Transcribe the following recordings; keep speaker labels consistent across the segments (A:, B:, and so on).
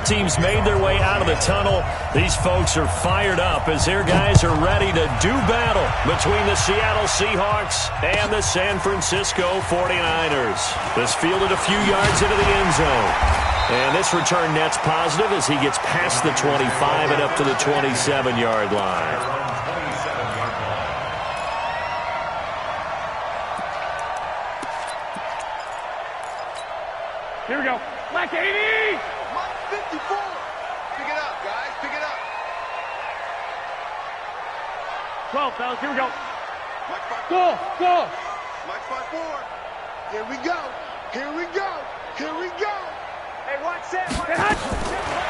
A: teams made their way out of the tunnel. These folks are fired up as their guys are ready to do battle between the Seattle Seahawks and the San Francisco 49ers. This fielded a few yards into the end zone. And this return net's positive as he gets past the 25 and up to the 27-yard line.
B: Here we go. Black 80!
C: Mike 54! Pick it up, guys. Pick it up.
B: 12, fellas. Here we go.
C: Mike 5-4.
B: Go!
C: Mike 5-4. Here we go. Here we go. Here we go. Hey, watch that.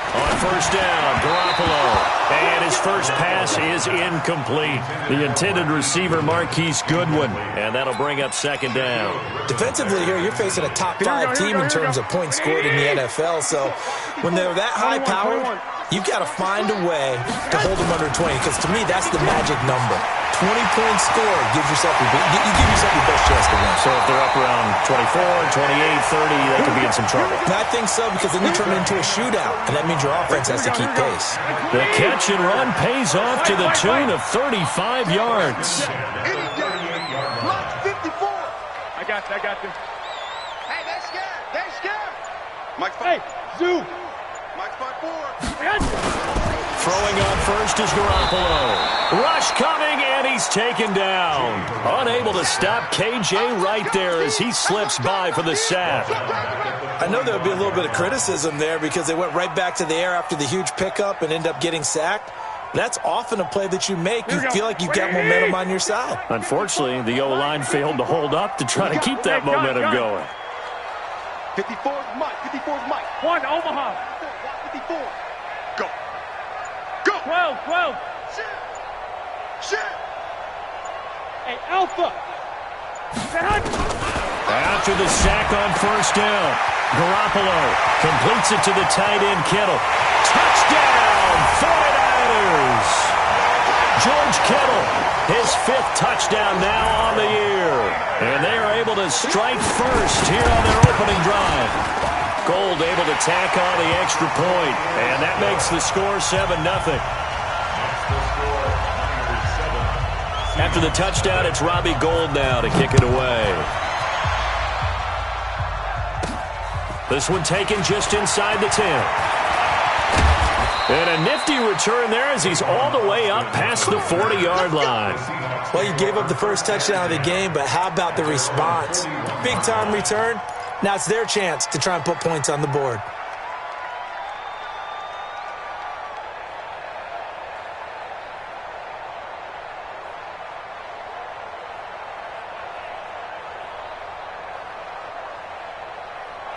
A: On first down, Garoppolo. And his first pass is incomplete. The intended receiver, Marquise Goodwin. And that'll bring up second down.
D: Defensively here, you're facing a top 5 team in terms of points scored in the NFL. So when they're that high-powered, you've got to find a way to hold them under 20. Because to me, that's the magic number. 20 points scored gives yourself your best chance to win.
A: So if they're up around 24, 28, 30, they could be in some trouble.
D: And I think so, because then you turn it into a shootout, and that means your offense has to keep pace.
A: The catch and run pays off to the tune of 35 yards.
C: Any day. Mike 54.
B: I got you.
C: Hey, they're scared. They're scared. Mike 5.
B: Hey, Zoo.
C: Mike 5-4.
B: I got you.
A: Throwing on first is Garoppolo. Rush coming, and he's taken down. Unable to stop KJ right there as he slips by for the sack.
D: I know there would be a little bit of criticism there because they went right back to the air after the huge pickup and end up getting sacked. That's often a play that you make. You feel like you've got momentum on your side.
A: Unfortunately, the O-line failed to hold up to try to keep that momentum going.
C: 54's Mike. 54's Mike.
B: 1, Omaha.
C: 54. Go. Go.
B: 12.
C: Shit.
B: Hey, Alpha.
A: After the sack on first down, Garoppolo completes it to the tight end, Kittle. Touchdown, 49ers! George Kittle, his 5th touchdown now on the year. And they are able to strike first here on their opening drive. Gold able to tack on the extra point, and that makes the score 7-0. After the touchdown, it's Robbie Gould now to kick it away. This one taken just inside the 10. And a nifty return there as he's all the way up past the 40-yard line.
D: Well, you gave up the first touchdown of the game, but how about the response? Big-time return. Now it's their chance to try and put points on the board.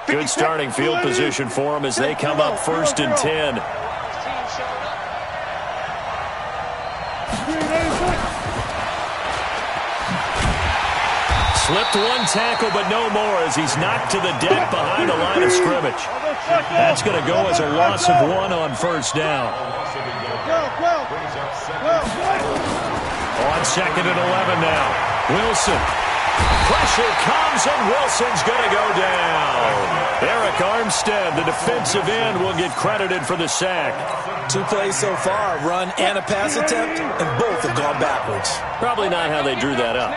A: Good starting field position for them as they come up 1st and 10. Slipped one tackle, but no more as he's knocked to the deck behind the line of scrimmage. That's going to go as a loss of 1 on first down. On 2nd and 11 now. Wilson. Pressure comes, and Wilson's going to go down. Eric Armstead, the defensive end, will get credited for the sack.
D: 2 plays so far, a run and a pass attempt, and both have gone backwards.
A: Probably not how they drew that up.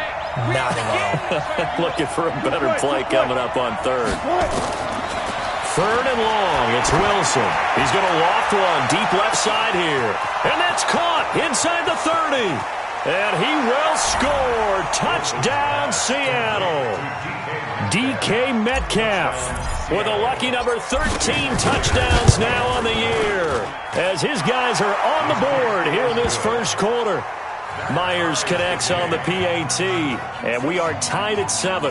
D: Not at all.
A: Looking for a better play coming up on 3rd. 3rd and long, it's Wilson. He's going to loft one deep left side here. And that's caught inside the 30. And he will score. Touchdown, Seattle. DK Metcalf with a lucky number 13 touchdowns now on the year as his guys are on the board here in this first quarter. Myers connects on the PAT, and we are tied at 7.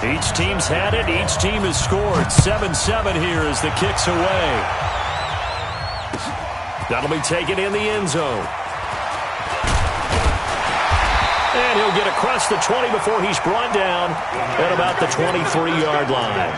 A: Each team's had it. Each team has scored. 7-7 here as the kick's away. That'll be taken in the end zone. And he'll get across the 20 before he's brought down at about the 23-yard line.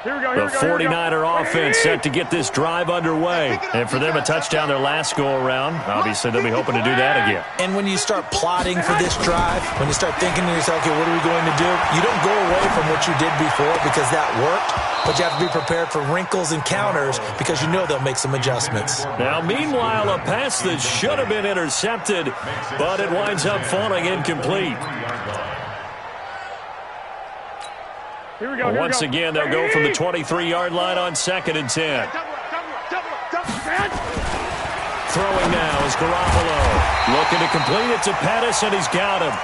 A: The 49er offense set to get this drive underway. And for them, a touchdown their last go-around. Obviously, they'll be hoping to do that again.
D: And when you start plotting for this drive, when you start thinking to yourself, okay, what are we going to do? You don't go away from what you did before because that worked, but you have to be prepared for wrinkles and counters because you know they'll make some adjustments.
A: Now, meanwhile, a pass that should have been intercepted, but it winds up falling incomplete. Once again, they'll go from the 23-yard line on 2nd and 10. Throwing now is Garoppolo. Looking to complete it to Pettis, and he's got him.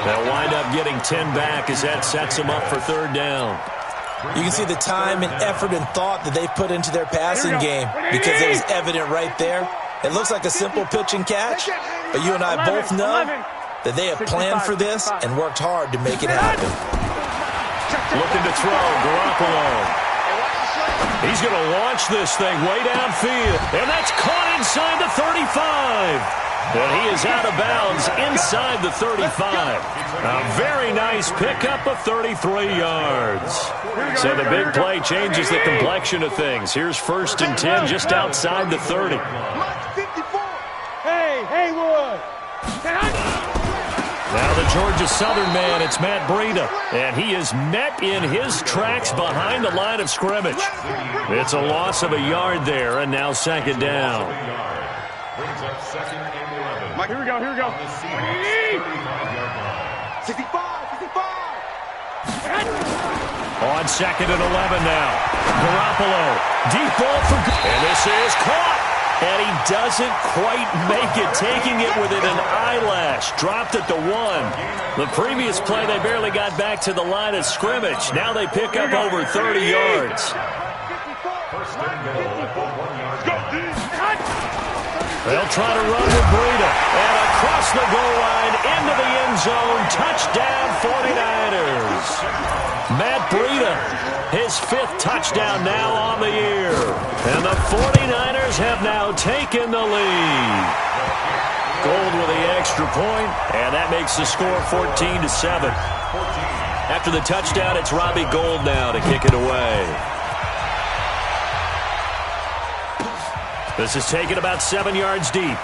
A: They'll wind up getting 10 back as that sets him up for 3rd down.
D: You can see the time and effort and thought that they put into their passing game because it was evident right there. It looks like a simple pitch and catch, but you and I both know that they have planned for this and worked hard to make it happen.
A: Looking to throw, Garoppolo. He's going to launch this thing way downfield, and that's caught inside the 35. And he is out of bounds inside the 35. A very nice pickup of 33 yards. So the big play changes the complexion of things. Here's 1st and 10 just outside the 30.
B: Hey, Haywood.
A: Now the Georgia Southern man, it's Matt Breida, and he is met in his tracks behind the line of scrimmage. It's a loss of a yard there, and now 2nd down.
B: Here we go.
C: 65.
A: On 2nd and 11 now. Garoppolo, deep ball for, and this is caught. And he doesn't quite make it, taking it within an eyelash. Dropped it to 1. The previous play, they barely got back to the line of scrimmage. Now they pick up over 30 yards. They'll try to run with Breida. And across the goal line, into the end zone. Touchdown, 49ers. Matt Breida, his 5th touchdown now on the year. And the 49ers have now taken the lead. Gold with the extra point, and that makes the score 14-7. After the touchdown, it's Robbie Gould now to kick it away. This is taken about 7 yards deep.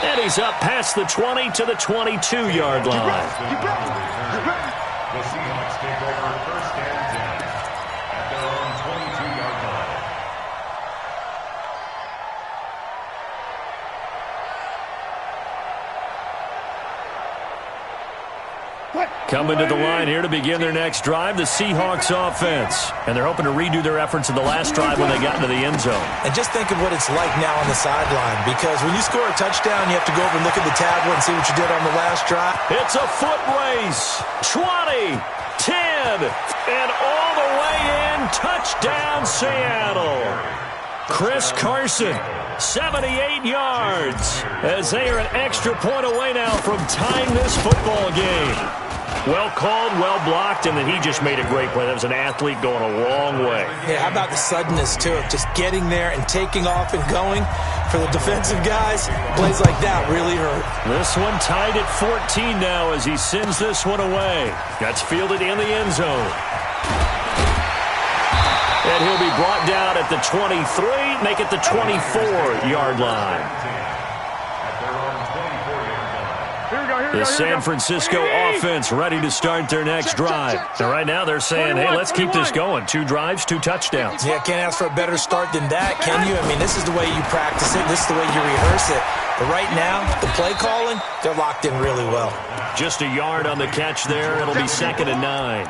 A: And he's up past the 20 to the 22-yard line.
E: The Seahawks take over 1st and 10 at their own 22-yard line.
A: Coming to the line here to begin their next drive, the Seahawks offense. And they're hoping to redo their efforts in the last drive when they got into the end zone.
D: And just think of what it's like now on the sideline, because when you score a touchdown, you have to go over and look at the tablet and see what you did on the last drive.
A: It's a foot race. 20, 10, and all the way in. Touchdown, Seattle. Chris Carson, 78 yards, as they are an extra point away now from tying this football game. Well called, well blocked, and then he just made a great play. That was an athlete going a long way.
D: Yeah, how about the suddenness, too? Just getting there and taking off and going. For the defensive guys, plays like that really hurt.
A: This one tied at 14 now as he sends this one away. That's fielded in the end zone. And he'll be brought down at the 23, make it the 24-yard line. The San Francisco offense ready to start their next drive. And right now they're saying, hey, let's keep this going. 2 drives, 2 touchdowns.
D: Yeah, can't ask for a better start than that, can you? I mean, this is the way you practice it. This is the way you rehearse it. But right now, the play calling, they're locked in really well.
A: Just a yard on the catch there. It'll be 2nd and 9.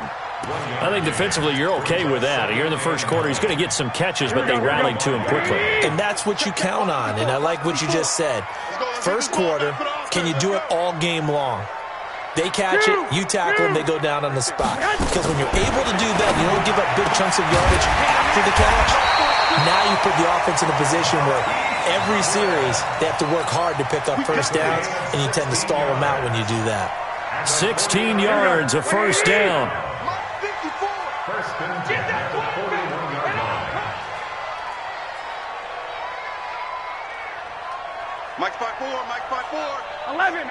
A: I think defensively you're okay with that. Here in the first quarter, he's going to get some catches, but they rallied to him quickly.
D: And that's what you count on, and I like what you just said. First quarter, can you do it all game long? They catch it, you tackle them, they go down on the spot. Because when you're able to do that, you don't give up big chunks of yardage after the catch. Now you put the offense in a position where every series they have to work hard to pick up first downs, and you tend to stall them out when you do that.
A: 16 yards, a first down.
E: First and 10 at the 41-yard line.
C: Mike spot 4, Mike spot 4.
B: 11.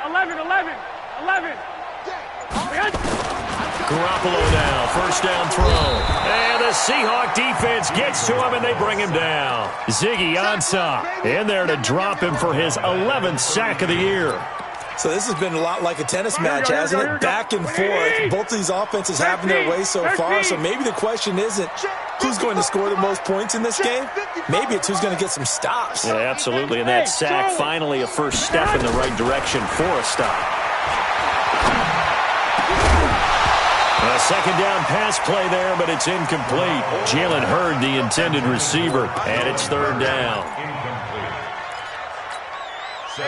A: Garoppolo now, first down throw. And the Seahawk defense gets to him, and they bring him down. Ziggy Ansah in there to drop him for his 11th sack of the year.
D: So this has been a lot like a tennis match, hasn't it? Back and forth. Both of these offenses having their way so far. So maybe the question isn't who's going to score the most points in this game. Maybe it's who's going to get some stops.
A: Yeah, absolutely. And that sack, finally a first step in the right direction for a stop. A second down pass play there, but it's incomplete. Jalen Hurd, the intended receiver, and it's third down.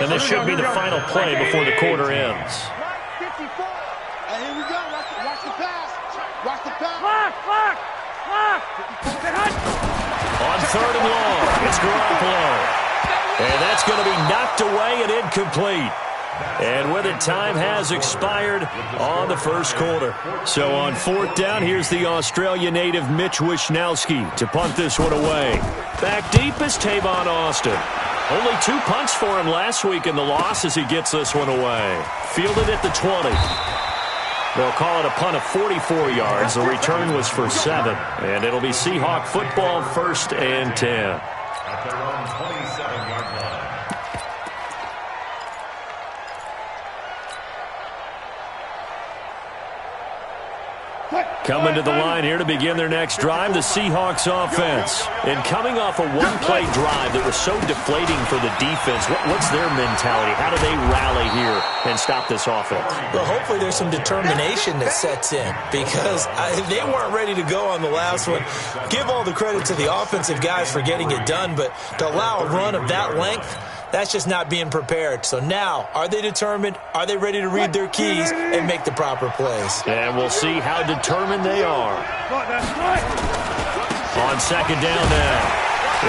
A: And this should be the final play before the quarter ends.
C: And here we go. Watch the pass. Watch the pass.
A: On third and long, it's Garoppolo. And that's going to be knocked away and incomplete. And with it, time has expired on the first quarter. So on fourth down, here's the Australia native Mitch Wishnowsky to punt this one away. Back deep is Tavon Austin. Only 2 punts for him last week in the loss as he gets this one away. Fielded at the 20. They'll call it a punt of 44 yards. The return was for 7. And it'll be Seahawk football, 1st and 10.
E: At their own 27-yard line.
A: Coming to the line here to begin their next drive, the Seahawks offense. And coming off a one-play drive that was so deflating for the defense, what's their mentality? How do they rally here and stop this offense?
D: Well, hopefully there's some determination that sets in because they weren't ready to go on the last one. Give all the credit to the offensive guys for getting it done, but to allow a run of that length, that's just not being prepared. So now, are they determined? Are they ready to read their keys and make the proper plays?
A: And we'll see how determined they are. On second down now,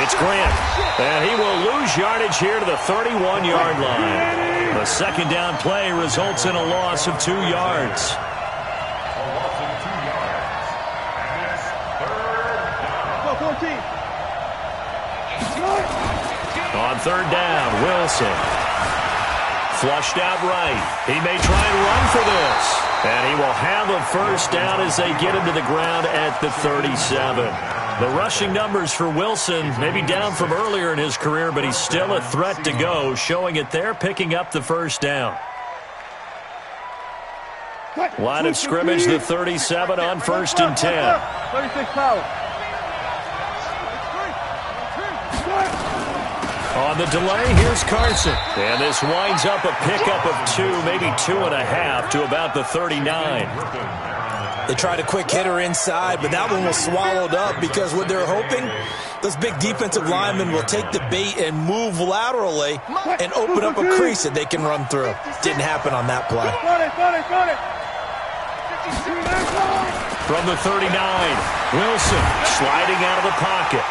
A: it's Grant. And he will lose yardage here to the 31-yard line. The second down play results in a loss of 2 yards.
E: A loss of 2 yards. And it's third down.
C: 14.
A: On third down, Wilson. Flushed out right. He may try and run for this. And he will have a first down as they get him to the ground at the 37. The rushing numbers for Wilson maybe down from earlier in his career, but he's still a threat to go, showing it there, picking up the first down. Line of scrimmage, the 37 on 1st and 10.
B: 36 power.
A: On the delay, here's Carson. And this winds up a pickup of 2, maybe 2.5 to about the 39.
D: They tried a quick hitter inside, but that one was swallowed up because what they're hoping, those big defensive linemen will take the bait and move laterally and open up a crease that they can run through. Didn't happen on that play.
A: From the 39, Wilson sliding out of the pocket.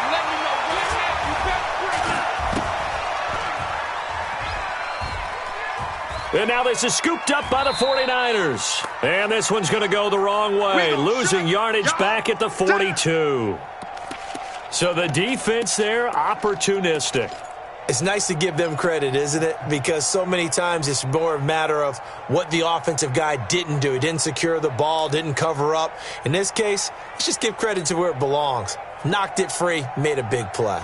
A: And now this is scooped up by the 49ers. And this one's going to go the wrong way, losing yardage back at the 42. So the defense there, opportunistic.
D: It's nice to give them credit, isn't it? Because so many times it's more a matter of what the offensive guy didn't do. He didn't secure the ball, didn't cover up. In this case, let's just give credit to where it belongs. Knocked it free, made a big play.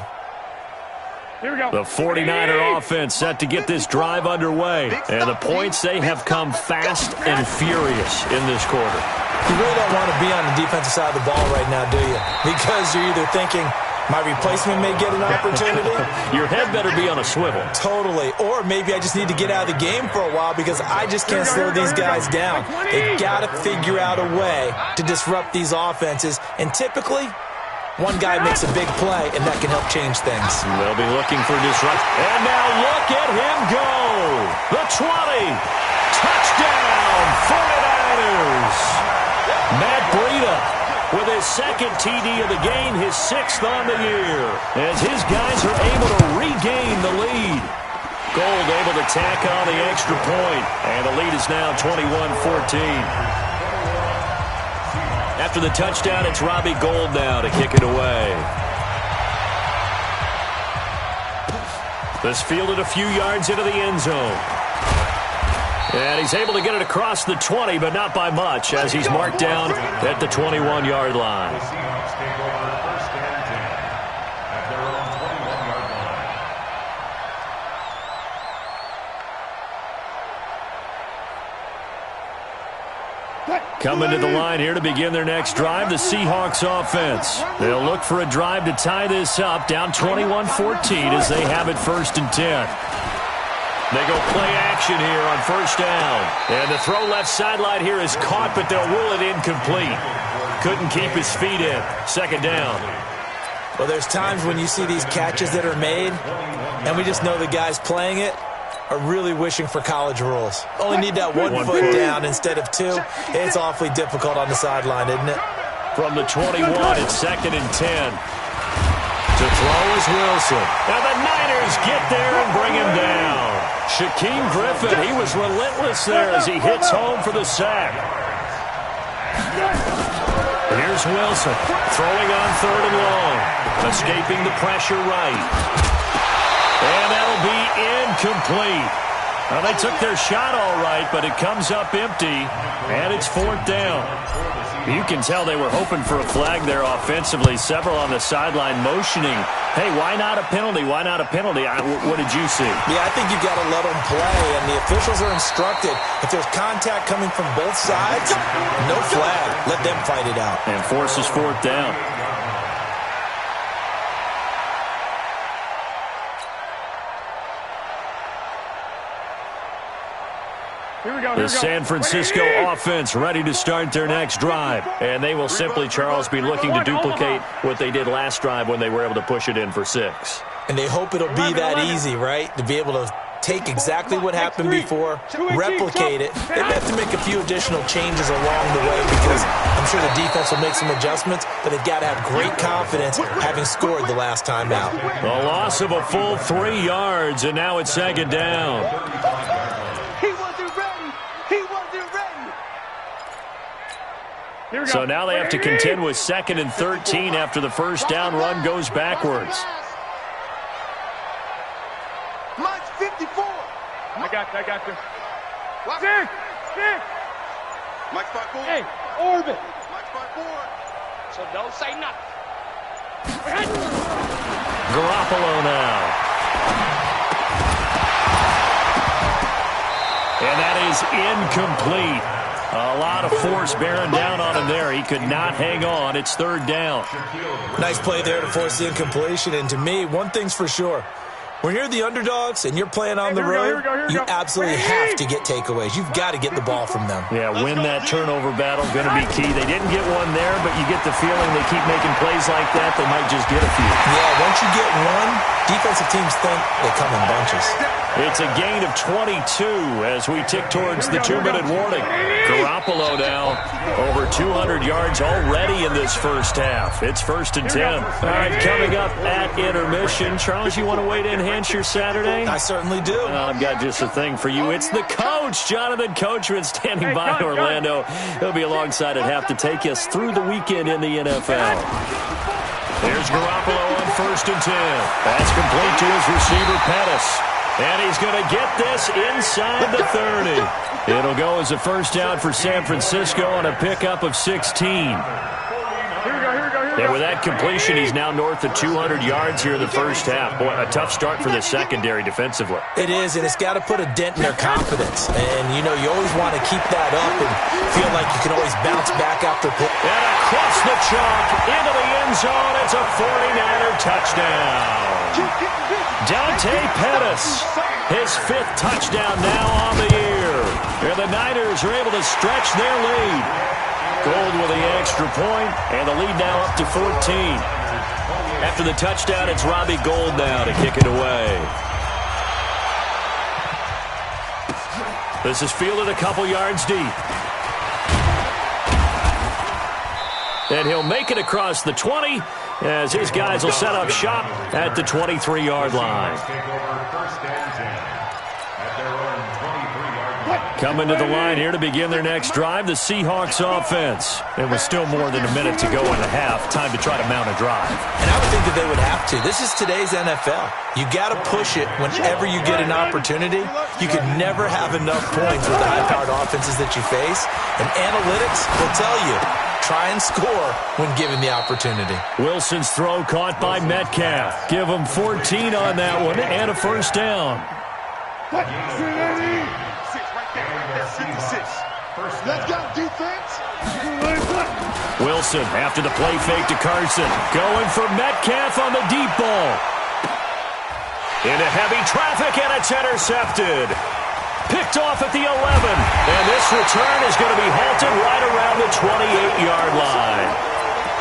B: Here we go.
A: The 49er offense set to get this drive underway. And the points, they have come fast and furious in this quarter.
D: You really don't want to be on the defensive side of the ball right now, do you? Because you're either thinking, my replacement may get an opportunity.
A: Your head better be on a swivel.
D: Totally. Or maybe I just need to get out of the game for a while because I just can't slow these guys down. They've got to figure out a way to disrupt these offenses. And typically, one guy makes a big play, and that can help change things.
A: They'll be looking for disruption. And now look at him go. The 20. Touchdown, 49ers. Matt Breida with his second TD of the game, his 6th on the year, as his guys are able to regain the lead. Gold able to tack on the extra point, and the lead is now 21-14. After the touchdown, it's Robbie Gould now to kick it away. This fielded a few yards into the end zone. And he's able to get it across the 20, but not by much, as he's marked down at the 21-yard line.
E: The Seahawks take over first and 10 at their own 21-yard line.
A: Coming to the line here to begin their next drive, the Seahawks offense. They'll look for a drive to tie this up, down 21-14 as they have it first and 10. They go play action here on first down. And the throw left sideline here is caught, but they'll rule it incomplete. Couldn't keep his feet in. Second down.
D: Well, there's times when you see these catches that are made, and we just know the guys playing it are really wishing for college rules. Only need that one foot down instead of two. It's awfully difficult on the sideline, isn't it?
A: From the 21, it's second and 10. To throw is Wilson. Now the Niners get there and bring him down. Shaquem Griffin, he was relentless there as he hits home for the sack. Here's Wilson, throwing on third and long. Escaping the pressure right. And that'll be incomplete. Now, they took their shot all right, but it comes up empty, and it's fourth down. You can tell they were hoping for a flag there offensively. Several on the sideline motioning, hey, why not a penalty? Why not a penalty? What did you see?
D: Yeah, I think you've got to let them play, and the officials are instructed. If there's contact coming from both sides, no flag. Let them fight it out.
A: And forces fourth down. The San Francisco offense ready to start their next drive. And they will simply, Charles, be looking to duplicate what they did last drive when they were able to push it in for 6.
D: And they hope it'll be that easy, right? To be able to take exactly what happened before, replicate it. They may have to make a few additional changes along the way because I'm sure the defense will make some adjustments, but they've got to have great confidence having scored the last time out.
A: A loss of a full 3 yards, and now it's second down. So now they have to contend with second and 13 after the first down run goes backwards.
C: Mike's 54.
B: I got you.
C: Six.
B: Mike's 5-4. Hey, orbit.
C: Mike's 5-4.
B: So don't say nothing.
A: Garoppolo now. And that is incomplete. A lot of force bearing down on him there. He could not hang on. It's third down.
D: Nice play there to force the incompletion. And to me, one thing's for sure. When you're the underdogs and you're playing on the road, you absolutely have to get takeaways. You've got to get the ball from them.
A: Yeah, win that turnover battle, going to be key. They didn't get one there, but you get the feeling they keep making plays like that, they might just get a few.
D: Yeah, once you get one, defensive teams think they come in bunches.
A: It's a gain of 22 as we tick towards the 2-minute warning. Garoppolo now over 200 yards already in this first half. It's first and 10. All right, coming up at intermission. Charles, you want to wait in, enhance your Saturday?
D: I certainly do.
A: I've got just a thing for you. It's the coach, Jonathan Coachman, standing by Orlando. He'll be alongside at half to take us through the weekend in the NFL. There's Garoppolo on first and 10. That's complete to his receiver, Pettis. And he's going to get this inside the 30. It'll go as a first down for San Francisco on a pickup of 16. And with that completion, he's now north of 200 yards here in the first half. Boy, a tough start for the secondary defensively.
D: It is, and it's got to put a dent in their confidence. And, you know, you always want to keep that up and feel like you can always bounce back after play.
A: And across the chalk, into the end zone, it's a 49er touchdown. Dante Pettis, his 5th touchdown now on the year. And the Niners are able to stretch their lead. Gold with the extra point, and the lead now up to 14. After the touchdown, it's Robbie Gould now to kick it away. This is fielded a couple yards deep. And he'll make it across the 20 as his guys will set up shop at the 23-yard line.
E: Take over first and 10 at their own 23-yard line.
A: Coming to the line here to begin their next drive, the Seahawks offense. It was still more than a minute to go in the half. Time to try to mount a drive.
D: And I would think that they would have to. This is today's NFL. You got to push it whenever you get an opportunity. You can never have enough points with the high-powered offenses that you face. And analytics will tell you, try and score when given the opportunity.
A: Wilson's throw caught by Metcalf. Give him 14 on that one and a first down.
C: Let's go, defense.
A: Wilson after the play fake to Carson. Going for Metcalf on the deep ball. Into heavy traffic, and it's intercepted. Picked off at the 11. And this return is going to be halted right around the 28-yard line.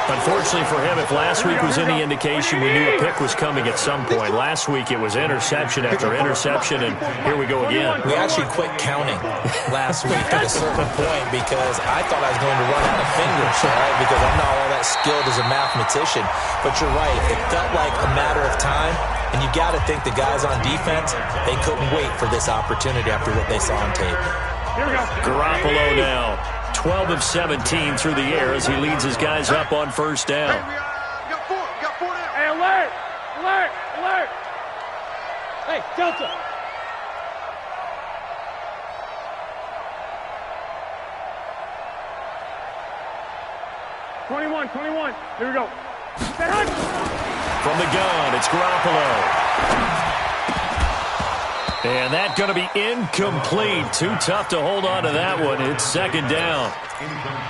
A: Unfortunately for him, if last week was any indication, we knew a pick was coming at some point. Last week it was interception after interception, and here we go again.
D: We actually quit counting last week at a certain point because I thought I was going to run out of fingers, right? Because I'm not all that skilled as a mathematician. But you're right, it felt like a matter of time, and you got to think the guys on defense, they couldn't wait for this opportunity after what they saw on tape.
A: Garoppolo now. 12 of 17 through the air as he leads his guys up on first down.
C: We got four down.
B: Hey, alert! Alert! Alert! Hey, Delta! #21. Here we go.
A: From the gun, it's Garoppolo. And that's going to be incomplete. Too tough to hold on to that one. It's second down.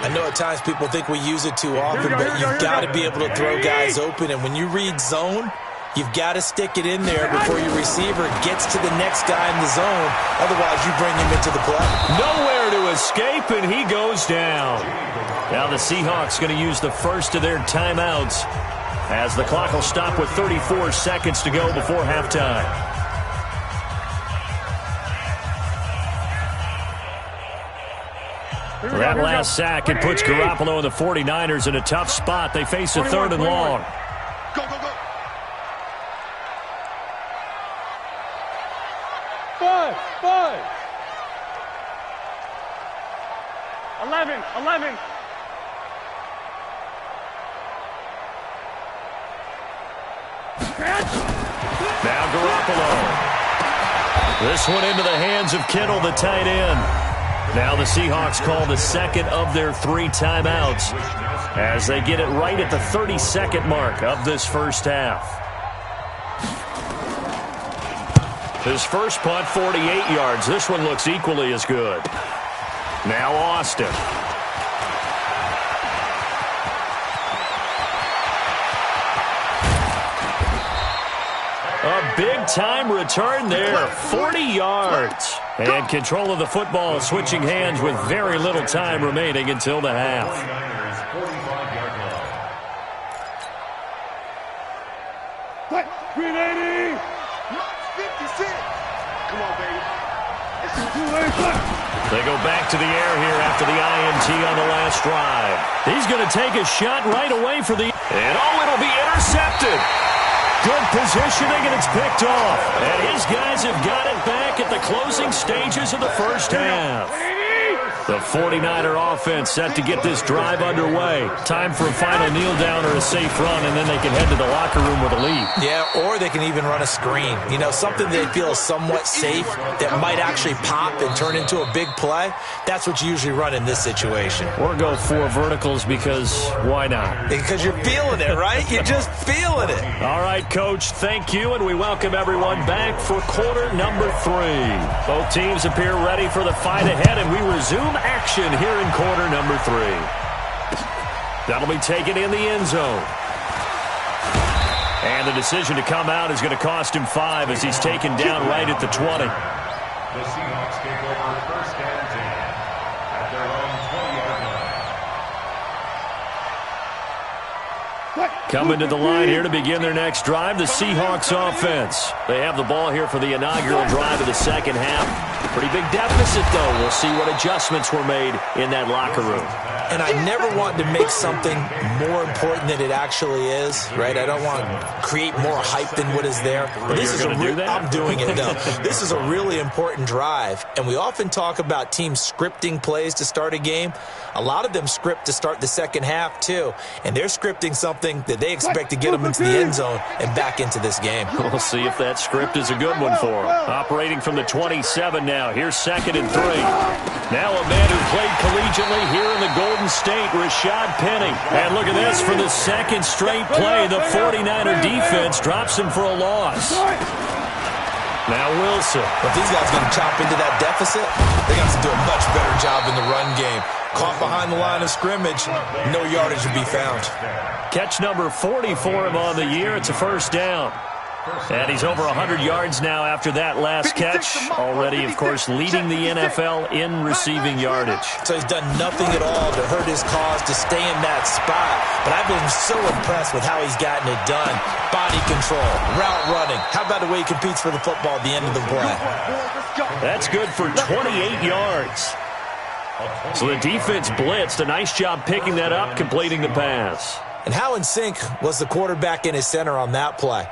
D: I know at times people think we use it too often, but you've got to be able to throw guys open. And when you read zone, you've got to stick it in there before your receiver gets to the next guy in the zone. Otherwise, you bring him into the play.
A: Nowhere to escape, and he goes down. Now the Seahawks going to use the first of their timeouts as the clock will stop with 34 seconds to go before halftime. That last sack, it puts Garoppolo and the 49ers in a tough spot. They face a 3rd and long.
C: Go, go, go.
B: 5. 11.
A: Now Garoppolo. This one into the hands of Kittle, the tight end. Now the Seahawks call the second of their 3 timeouts as they get it right at the 30-second mark of this first half. His first punt, 48 yards. This one looks equally as good. Now Austin. A big-time return there, 40 yards. And control of the football switching hands with very little time remaining until the half.
B: 380.
C: 56. Come on, baby.
A: They go back to the air here after the INT on the last drive. He's going to take a shot right away for the... And it'll be intercepted. Good positioning, and it's picked off. And his guys have got it back at the closing stages of the first half. The 49er offense set to get this drive underway. Time for a final kneel down or a safe run, and then they can head to the locker room with a lead.
D: Yeah, or they can even run a screen. You know, something they feel is somewhat safe that might actually pop and turn into a big play. That's what you usually run in this situation.
A: Or go 4 verticals because why not?
D: Because you're feeling it, right? You're just feeling it.
A: All right, Coach, thank you, and we welcome everyone back for quarter number 3. Both teams appear ready for the fight ahead, and we resume action here in quarter number 3. That'll be taken in the end zone. And the decision to come out is going to cost him 5 as he's taken down right at the 20.
E: The Seahawks take over first and 10 at their own 20-yard line.
A: Coming to the line here to begin their next drive, the Seahawks offense. They have the ball here for the inaugural drive of the second half. Pretty big deficit, though. We'll see what adjustments were made in that locker room.
D: And I never want to make something more important than it actually is, right? I don't want to create more hype than what is there. But this is I'm doing it, though. This is a really important drive. And we often talk about teams scripting plays to start a game. A lot of them script to start the second half, too. And they're scripting something that they expect to get them into the end zone and back into this game.
A: We'll see if that script is a good one for them. Operating from the 27 now. Here's 2nd and 3. Now a man who played collegiately here in the Golden State, Rashad Penny. And look at this. For the second straight play, the 49er defense drops him for a loss. Now Wilson.
D: If these guys are going to chop into that deficit, they got to do a much better job in the run game. Caught behind the line of scrimmage, no yardage to be found.
A: Catch number 40 for him on the year. It's a first down. And he's over 100 yards now after that last catch. Already, of course, leading the NFL in receiving yardage.
D: So he's done nothing at all to hurt his cause to stay in that spot. But I've been so impressed with how he's gotten it done. Body control, route running. How about the way he competes for the football at the end of the play?
A: That's good for 28 yards. So the defense blitzed. A nice job picking that up, completing the pass.
D: And how in sync was the quarterback and his center on that play?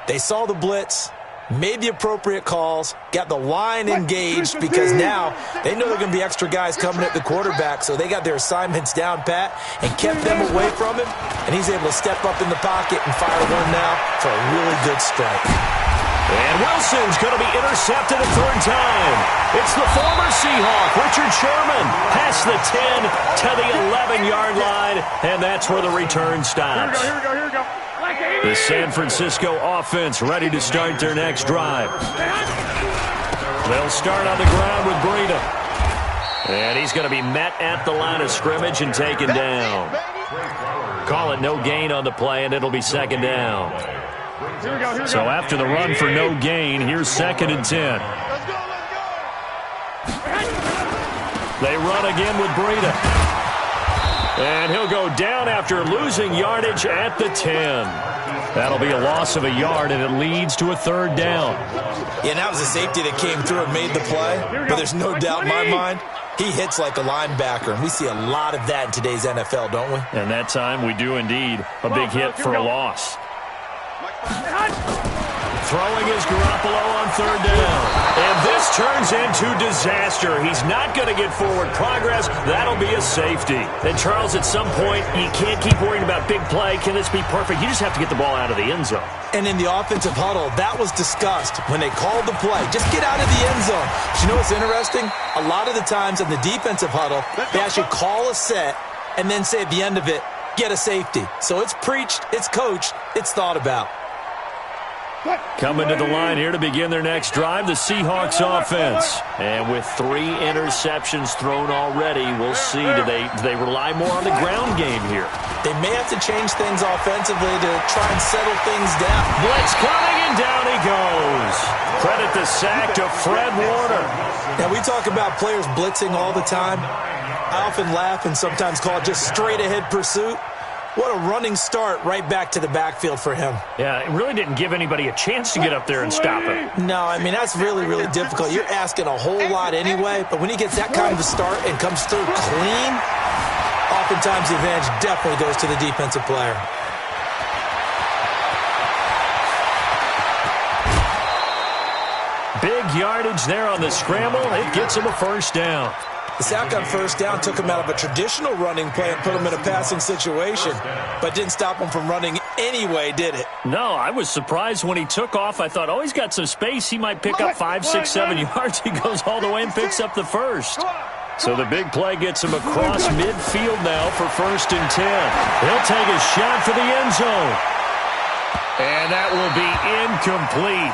D: They saw the blitz, made the appropriate calls, got the line engaged because now they know there are going to be extra guys coming at the quarterback, so they got their assignments down pat and kept them away from him, and he's able to step up in the pocket and fire one now for a really good strike.
A: And Wilson's going to be intercepted a third time. It's the former Seahawk, Richard Sherman, past the 10 to the 11-yard line, and that's where the return stops.
B: Here we go.
A: The San Francisco offense ready to start their next drive. They'll start on the ground with Breida. And he's going to be met at the line of scrimmage and taken down. Call it no gain on the play, and it'll be 2nd down. So after the run for no gain, here's 2nd and 10. They run again with Breida. And he'll go down after losing yardage at the 10. That'll be a loss of a yard, and it leads to a 3rd down.
D: Yeah, that was a safety that came through and made the play. But there's no doubt in my mind, he hits like a linebacker. And we see a lot of that in today's NFL, don't we?
A: And that time we do indeed. A big hit for a loss. Throwing is Garoppolo on 3rd down. And this turns into disaster. He's not going to get forward progress. That'll be a safety. And Charles, at some point, you can't keep worrying about big play. Can this be perfect? You just have to get the ball out of the end zone.
D: And in the offensive huddle, that was discussed when they called the play. Just get out of the end zone. But you know what's interesting? A lot of the times in the defensive huddle, they actually call a set and then say at the end of it, get a safety. So it's preached, it's coached, it's thought about.
A: Coming to the line here to begin their next drive, the Seahawks offense. And with 3 interceptions thrown already, we'll see. Do they rely more on the ground game here?
D: They may have to change things offensively to try and settle things down.
A: Blitz coming, and down he goes. Credit the sack to Fred Warner.
D: Now, we talk about players blitzing all the time. I often laugh and sometimes call it just straight-ahead pursuit. What a running start right back to the backfield for him.
A: Yeah, it really didn't give anybody a chance to get up there and stop him.
D: No, I mean, that's really, really difficult. You're asking a whole lot anyway, but when he gets that kind of a start and comes through clean, oftentimes the advantage definitely goes to the defensive player.
A: Big yardage there on the scramble. It gets him a first down.
D: The sack on first down took him out of a traditional running play and put him in a passing situation, but didn't stop him from running anyway, did it?
A: No, I was surprised when he took off. I thought, oh, he's got some space. He might pick up 5, 6, 7 yards. He goes all the way and picks up the first. So the big play gets him across midfield now for 1st and 10. He'll take a shot for the end zone. And that will be incomplete.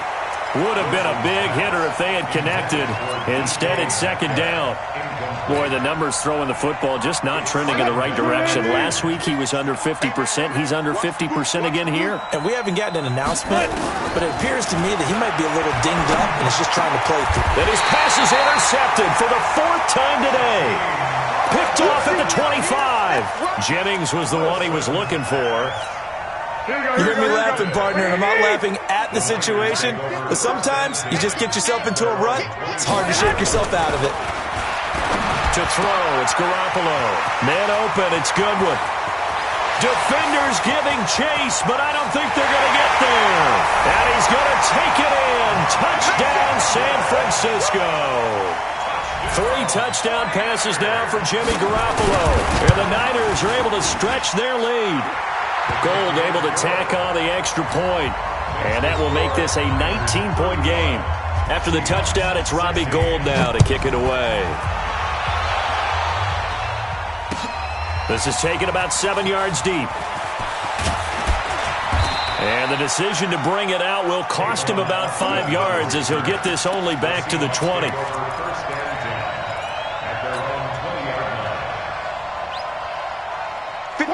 A: Would have been a big hitter if they had connected. Instead, it's 2nd down. Boy, the numbers throwing the football just not trending in the right direction. Last week, he was under 50%. He's under 50% again here.
D: And we haven't gotten an announcement, but it appears to me that he might be a little dinged up and is just trying to play through.
A: And his pass is intercepted for the 4th time today. Picked off at the 25. Jennings was the one he was looking for.
D: You hear me laughing, partner, and I'm not laughing at the situation, but sometimes you just get yourself into a rut. It's hard to shake yourself out of it.
A: To throw, it's Garoppolo. Man open, it's Goodwin. Defenders giving chase, but I don't think they're going to get there. And he's going to take it in. Touchdown, San Francisco. 3 touchdown passes now for Jimmy Garoppolo. And the Niners are able to stretch their lead. Gold able to tack on the extra point. And that will make this a 19-point game. After the touchdown, it's Robbie Gould now to kick it away. This is taken about 7 yards deep. And the decision to bring it out will cost him about 5 yards as he'll get this only back to the 20.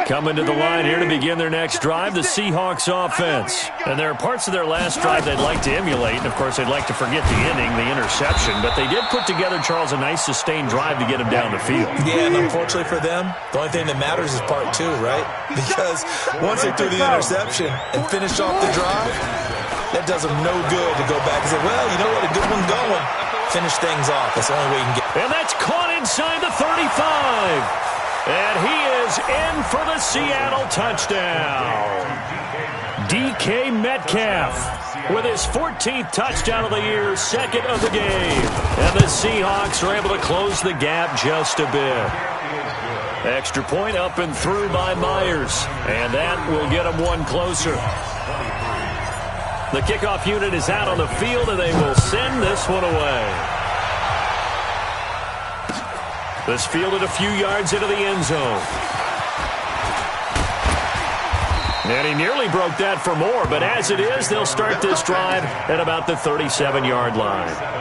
A: Coming to the line here to begin their next drive, the Seahawks offense. And there are parts of their last drive they'd like to emulate. And, of course, they'd like to forget the ending, the interception. But they did put together, Charles, a nice sustained drive to get him down the field.
D: Yeah, and unfortunately for them, the only thing that matters is part 2, right? Because once they threw the interception and finished off the drive, that does them no good to go back and say, well, you know what, a good one going. Finish things off. That's the only way you can get.
A: And that's caught inside the 35. And he is in for the Seattle touchdown. DK Metcalf with his 14th touchdown of the year, 2nd of the game. And the Seahawks are able to close the gap just a bit. Extra point up and through by Myers. And that will get them one closer. The kickoff unit is out on the field, and they will send this one away. This fielded a few yards into the end zone. And he nearly broke that for more, but as it is, they'll start this drive at about the 37-yard line.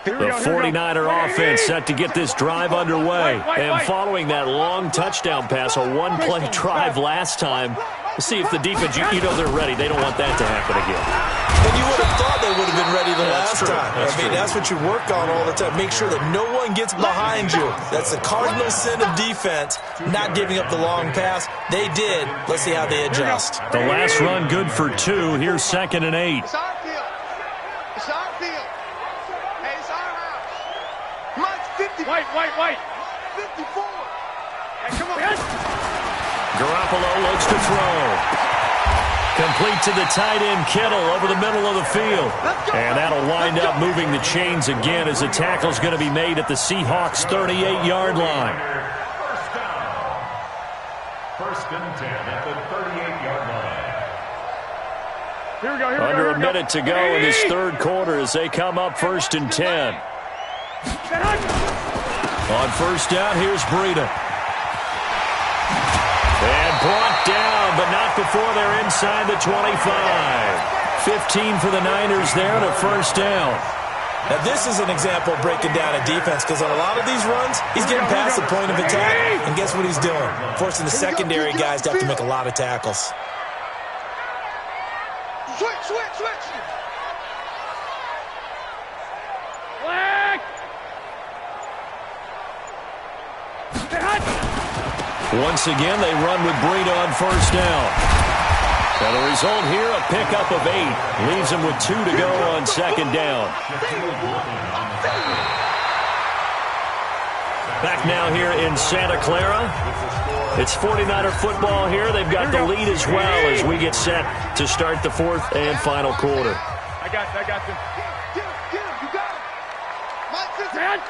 A: The 49er offense set to get this drive underway. And following that long touchdown pass, a one-play drive last time, see if the defense, you know they're ready. They don't want that to happen again.
D: And you would have thought they would have been ready the last time. That's what you work on all the time. Make sure that no one gets behind you. That's the cardinal sin of defense, not giving up the long pass. They did. Let's see how they adjust.
A: The last run good for 2. Here's 2nd and 8.
C: It's our field. It's our field. Hey, it's our house. Mike's 50.
B: White.
C: 54. Hey, come on.
A: Garoppolo looks to throw. Complete to the tight end, Kittle, over the middle of the field. And that'll wind up moving the chains again as the tackle's going to be made at the Seahawks' 38-yard line.
E: First and 10 at the 38-yard line.
B: Here we go.
A: Under a minute to go in this third quarter as they come up 1st and 10. On first down, here's Breida. And brought down, but not before they're inside the 25. 15 for the Niners there to first down.
D: Now, this is an example of breaking down a defense because on a lot of these runs, he's getting past the point of attack, and guess what he's doing? Forcing the secondary guys to have to make a lot of tackles.
C: Switch.
A: Once again, they run with Breida on first down. And the result here, a pickup of 8. Leaves them with 2 to go on 2nd down. Back now here in Santa Clara. It's 49er football here. They've got the lead as well as we get set to start the 4th and final quarter.
B: I got you.
C: Get him. You got him.
B: Man.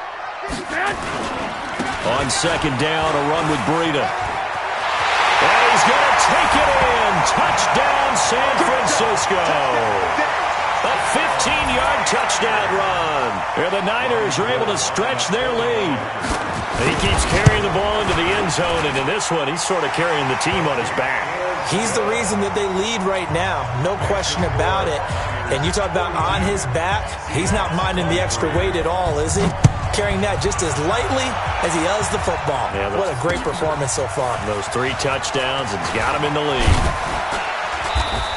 A: On 2nd down, a run with Breida. And he's going to take it in. Touchdown, San Francisco. A 15-yard touchdown run. And the Niners are able to stretch their lead. He keeps carrying the ball into the end zone, and in this one, he's sort of carrying the team on his back.
D: He's the reason that they lead right now. No question about it. And you talk about on his back, he's not minding the extra weight at all, is he? carrying that just as lightly as he does the football. Yeah, what a great performance so far.
A: Those 3 touchdowns, it's got him in the lead.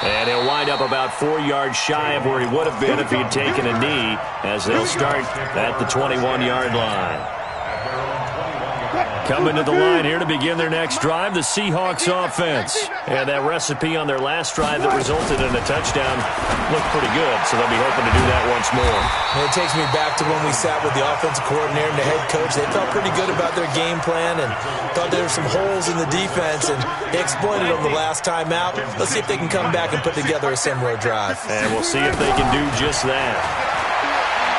A: And he'll wind up about 4 yards shy of where he would have been if he'd taken a knee, as they'll start at the 21-yard line. Coming to the line here to begin their next drive, the Seahawks offense. And that recipe on their last drive that resulted in a touchdown looked pretty good, so they'll be hoping to do that once more.
D: And it takes me back to when we sat with the offensive coordinator and the head coach. They felt pretty good about their game plan and thought there were some holes in the defense, and they exploited them the last time out. Let's see if they can come back and put together a similar drive.
A: And we'll see if they can do just that.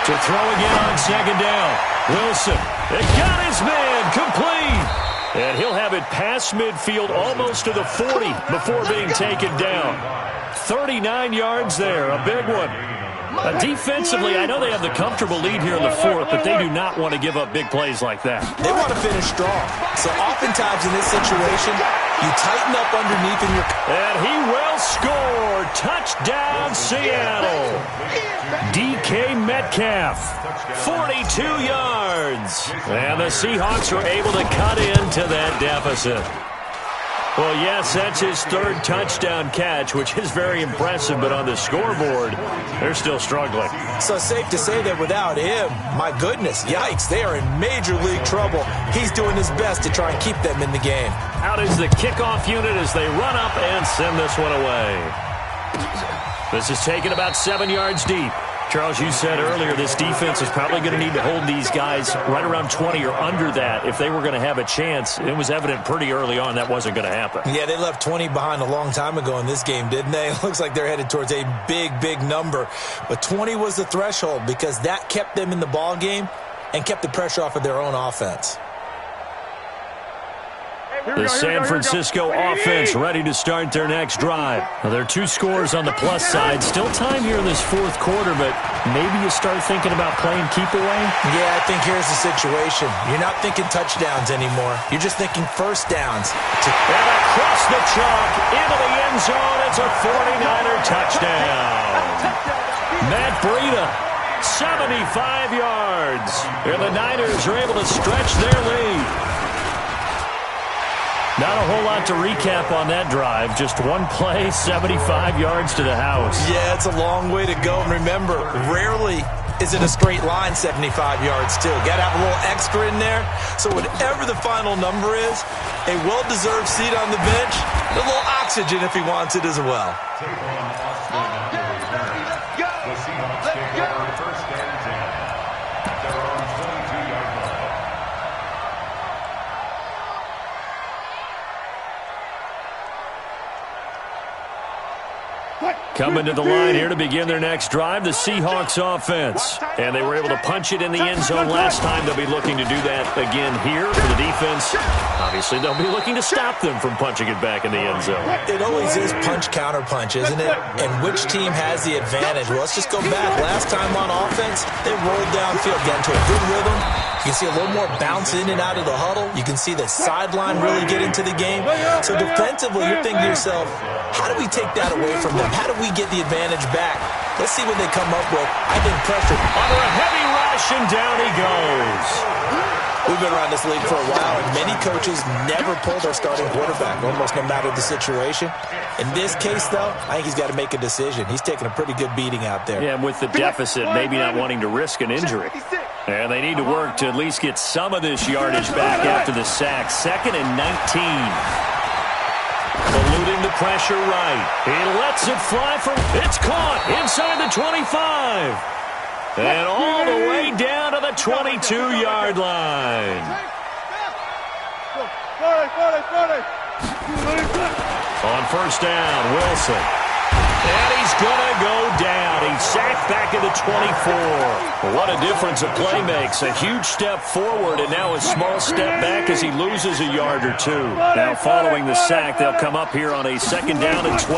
A: To throw again on second down. Wilson, it got his man, complete. And he'll have it past midfield almost to the 40 before being taken down. 39 yards there, a big one. Defensively, I know they have the comfortable lead here in the 4th, but they do not want to give up big plays like that.
D: They want to finish strong. So oftentimes in this situation, you tighten up underneath in your...
A: And he will score. Touchdown, Seattle. DK Metcalf, 42 yards. And the Seahawks are able to cut into that deficit. Well, yes, that's his 3rd touchdown catch, which is very impressive, but on the scoreboard, they're still struggling.
D: So safe to say that without him, my goodness, yikes, they are in major league trouble. He's doing his best to try and keep them in the game.
A: Out is the kickoff unit as they run up and send this one away. This is taken about 7 yards deep. Charles, you said earlier this defense is probably going to need to hold these guys right around 20 or under that if they were going to have a chance. It was evident pretty early on that wasn't going to happen.
D: Yeah, they left 20 behind a long time ago in this game, didn't they? It looks like they're headed towards a big, big number. But 20 was the threshold because that kept them in the ball game and kept the pressure off of their own offense.
A: The San Francisco offense ready to start their next drive. Now, there are 2 scores on the plus side. Still time here in this 4th quarter, but maybe you start thinking about playing keep away?
D: Yeah, I think here's the situation. You're not thinking touchdowns anymore. You're just thinking first downs.
A: And across the chalk, into the end zone, it's a 49er touchdown. Matt Breida, 75 yards. And the Niners are able to stretch their lead. Not a whole lot to recap on that drive. Just one play, 75 yards to the house.
D: Yeah, it's a long way to go. And remember, rarely is it a straight line 75 yards, too. Got to have a little extra in there. So whatever the final number is, a well-deserved seat on the bench, a little oxygen if he wants it as well.
A: Coming to the line here to begin their next drive, the Seahawks offense. And they were able to punch it in the end zone last time. They'll be looking to do that again here for the defense. Obviously, they'll be looking to stop them from punching it back in the end zone.
D: It always is punch-counter-punch, isn't it? And which team has the advantage? Well, let's just go back. Last time on offense, they rolled downfield, got into a good rhythm. You can see a little more bounce in and out of the huddle. You can see the sideline really get into the game. So defensively, you're thinking to yourself, how do we take that away from them? How do we get the advantage back? Let's see what they come up with. I think pressure.
A: Under a heavy rush, and down he goes.
D: We've been around this league for a while, and many coaches never pull their starting quarterback, almost no matter the situation. In this case, though, I think he's got to make a decision. He's taking a pretty good beating out there.
A: Yeah, with the deficit, maybe not wanting to risk an injury. And they need to work to at least get some of this yardage back after the sack. 2nd and 19. Eluding the pressure right. He lets it fly from... It's caught inside the 25. And all the way down to the 22-yard line. On first down, Wilson. And he's going to go down. He's sacked back at the 24. What a difference a play makes. A huge step forward and now a small step back as he loses a yard or 2. Now following the sack, they'll come up here on a 2nd down and 12.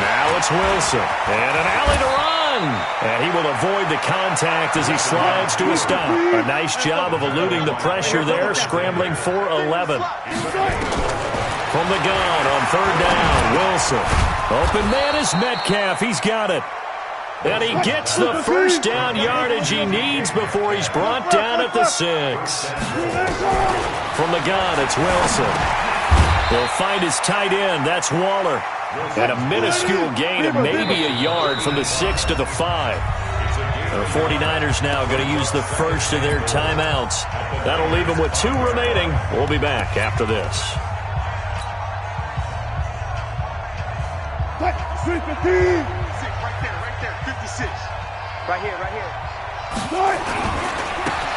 A: Now it's Wilson. And an alley to run. And he will avoid the contact as he slides to a stop. A nice job of eluding the pressure there, scrambling for 11. From the gun on 3rd down, Wilson. Open man is Metcalf. He's got it. And he gets the first down yardage he needs before he's brought down at the 6. From the gun, it's Wilson. He'll find his tight end. That's Waller. And a minuscule gain of maybe a yard from the 6 to the 5. The 49ers now going to use the first of their timeouts. That'll leave them with 2 remaining. We'll be back after this.
C: Right there, 56. Right here.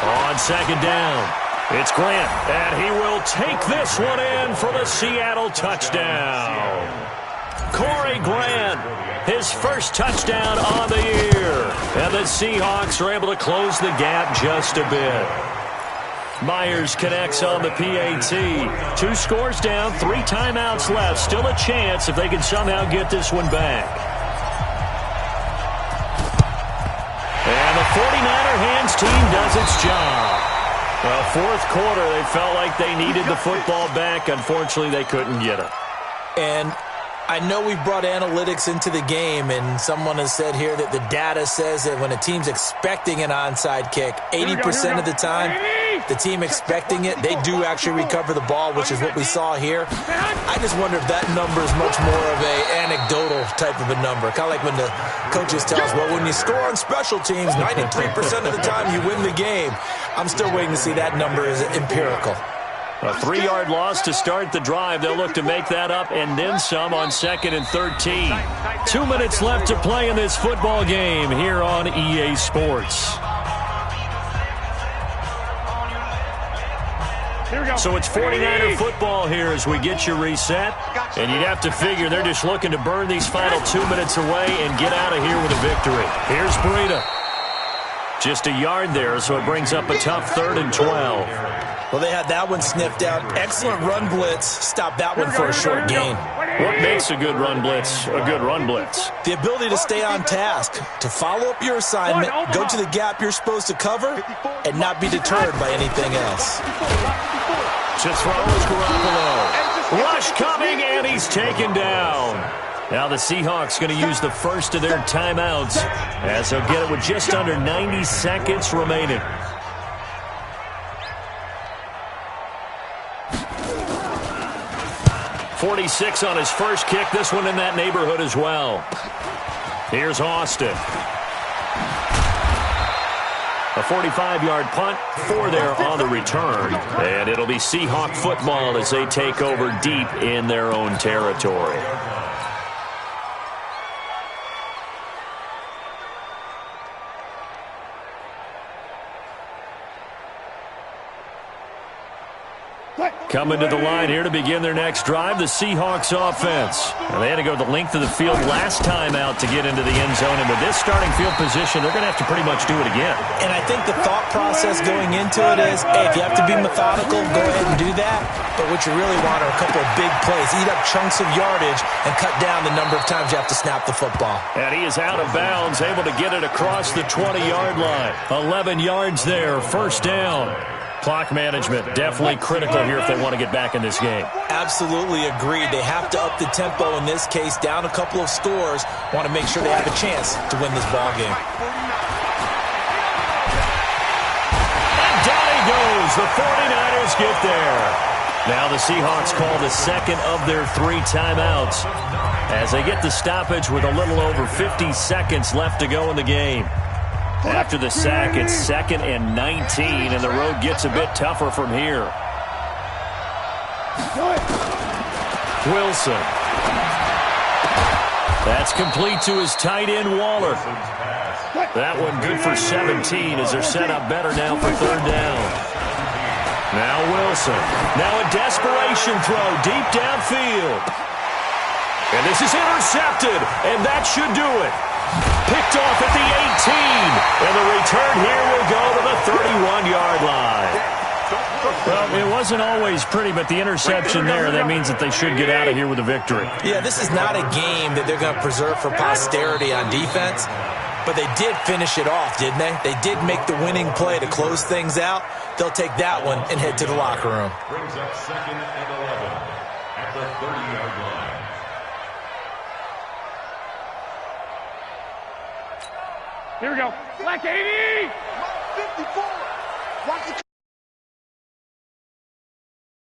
A: On second down, it's Grant, and he will take this one in for the Seattle touchdown. Corey Grant, his first touchdown on the year. And the Seahawks are able to close the gap just a bit. Myers connects on the PAT. 2 scores down, 3 timeouts left. Still a chance if they can somehow get this one back. And the 49er hands team does its job. Well, fourth quarter, they felt like they needed the football back. Unfortunately, they couldn't get it.
D: And I know we've brought analytics into the game, and someone has said here that the data says that when a team's expecting an onside kick, 80% of the time, the team expecting it, they do actually recover the ball, which is what we saw here. I just wonder if that number is much more of a anecdotal type of a number. Kind of like when the coaches tell us, well, when you score on special teams, 93% of the time you win the game. I'm still waiting to see that number is empirical.
A: A 3-yard loss to start the drive. They'll look to make that up and then some on 2nd and 13. 2 minutes left to play in this football game here on EA Sports. So it's 49er football here as we get you reset. And you'd have to figure they're just looking to burn these final 2 minutes away and get out of here with a victory. Here's Breida. Just a yard there, so it brings up a tough 3rd and 12.
D: Well, they had that one sniffed out. Excellent run blitz. Stop that one for a short gain.
A: What makes a good run blitz a good run blitz?
D: The ability to stay on task, to follow up your assignment, go to the gap you're supposed to cover, and not be deterred by anything else.
A: To throw is Garoppolo. Rush coming, and he's taken down. Now the Seahawks going to use the first of their timeouts as they'll get it with just under 90 seconds remaining. .46 on his first kick. This one in that neighborhood as well. Here's Austin. A 45-yard punt, 4 there on the return. And it'll be Seahawk football as they take over deep in their own territory. Coming to the line here to begin their next drive, the Seahawks offense. And they had to go the length of the field last time out to get into the end zone. And with this starting field position, they're going to have to pretty much do it again.
D: And I think the thought process going into it is, hey, if you have to be methodical, go ahead and do that. But what you really want are a couple of big plays. Eat up chunks of yardage and cut down the number of times you have to snap the football.
A: And he is out of bounds, able to get it across the 20-yard line. 11 yards there, first down. Clock management definitely critical here if they want to get back in this game.
D: Absolutely agreed. They have to up the tempo in this case, down a couple of scores. Want to make sure they have a chance to win this ball game.
A: And down he goes. The 49ers get there. Now the Seahawks call the second of their 3 timeouts as they get the stoppage with a little over 50 seconds left to go in the game. After the sack, it's 2nd and 19, and the road gets a bit tougher from here. Wilson. That's complete to his tight end, Waller. That one good for 17 as they're set up better now for 3rd down. Now Wilson. Now a desperation throw deep downfield. And this is intercepted, and that should do it. Picked off at the 18, and the return here will go to the 31-yard line. Well, it wasn't always pretty, but the interception there, that means that they should get out of here with a victory.
D: Yeah, this is not a game that they're going to preserve for posterity on defense, but they did finish it off, didn't they? They did make the winning play to close things out. They'll take that one and head to the locker room.
E: Brings up 2nd and 11 at the 30-yard line.
B: Here we go. Black 80!
C: 54!